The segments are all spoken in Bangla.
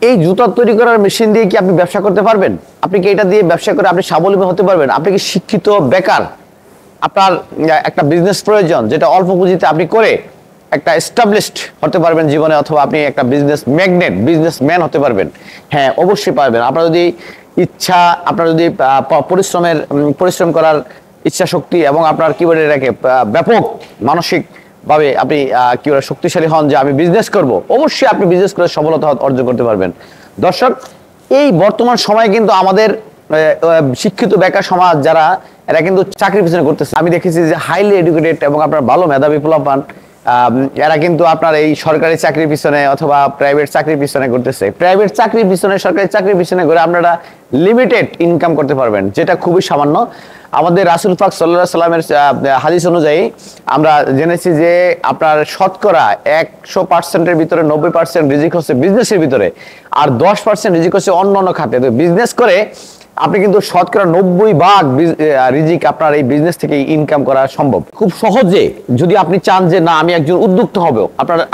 এই জুতা তৈরি করার মেশিন দিয়ে কি আপনি ব্যবসা করতে পারবেন? আপনি কি এটা দিয়ে ব্যবসা করে আপনি স্বাবলম্বী হতে পারবেন? আপনি কি শিক্ষিত বেকার? আপনার একটা বিজনেস প্রয়োজন যেটা অল্প পুঁজিতে আপনি করে একটা এস্টাবলিশড হতে পারবেন জীবনে, অথবা আপনি একটা বিজনেস ম্যাগনেট, বিজনেসম্যান হতে পারবেন। হ্যাঁ, অবশ্যই পারবেন। আপনার যদি ইচ্ছা, আপনার যদি পরিশ্রম করার ইচ্ছা শক্তি এবং আপনার কি বলে এটাকে ব্যাপক মানসিক ভাবে আপনি কি বলে শক্তিশালী হন যে আমি বিজনেস করব, অবশ্যই আপনি বিজনেস করে সফলতা অর্জন করতে পারবেন। দর্শক, এই বর্তমান সময়ে কিন্তু আমাদের শিক্ষিত বেকার সমাজ যারা, এরা কিন্তু চাকরির পিছনে করতেছে। আমি দেখেছি যে হাইলি এডুকেটেড এবং আপনার ভালো মেধাবী পোলাপান, এরা কিন্তু আপনার এই সরকারি চাকরির পিছনে অথবা প্রাইভেট চাকরির পিছনে করতেছে। প্রাইভেট চাকরির পিছনে, সরকারি চাকরির পিছনে করে আপনারা লিমিটেড ইনকাম করতে পারবেন, যেটা খুবই সামান্য। আমাদের রাসূল পাক সাল্লাল্লাহু আলাইহি সাল্লামের হাদিস অনুযায়ী আমরা জেনেছি যে আপনার শতকরা 100%-এর ভিতরে 90% রিজিক হচ্ছে বিজনেসের ভিতরে, আর 10% রিজিক হচ্ছে অন্য অন্য খাতে। তো বিজনেস করে আপনি কিন্তু শতকরা 90% রিজিক আপনার এই বিজনেস থেকে ইনকাম করা সম্ভব খুব সহজে। যদি আপনি চান যে না আমি একজন উদ্যোক্তা হব,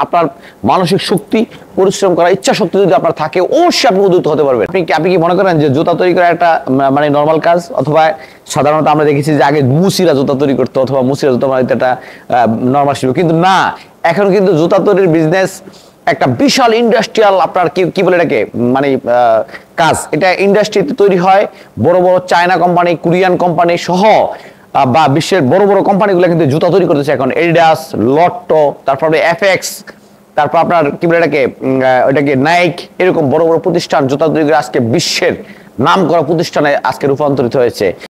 আপনার মানসিক শক্তি, পরিশ্রম করার ইচ্ছা শক্তি যদি আপনার থাকে, অবশ্যই আপনি উদ্যোক্তা হতে পারবেন। আপনি কি মনে করেন যে জুতা তৈরি করা একটা মানে নর্মাল কাজ? অথবা সাধারণত আমরা দেখেছি যে আগে মুসিরা জুতা তৈরি করতো, অথবা মুসিরা জুতা বানাইতে একটা নর্মাল ছিল, কিন্তু না, এখন কিন্তু জুতা তৈরির বিজনেস একটা বিশাল ইন্ডাস্ট্রিয়াল আপনার কি বলে এটাকে মানে কাজ। এটা ইন্ডাস্ট্রিতে তৈরি হয়, বড় বড় চায়না কোম্পানি, কোরিয়ান কোম্পানি সহ বা বিশ্বের বড় বড় কোম্পানিগুলো কিন্তু জুতা তৈরি করতেছে এখন। এডিডাস, লট্টো, তারপরে এফএক্স, তারপর আপনার কি বলে ওটাকে নাইক, এরকম বড় বড় প্রতিষ্ঠান জুতা তৈরি করে আজকে বিশ্বের নাম করা প্রতিষ্ঠানে আজকে রূপান্তরিত হয়েছে।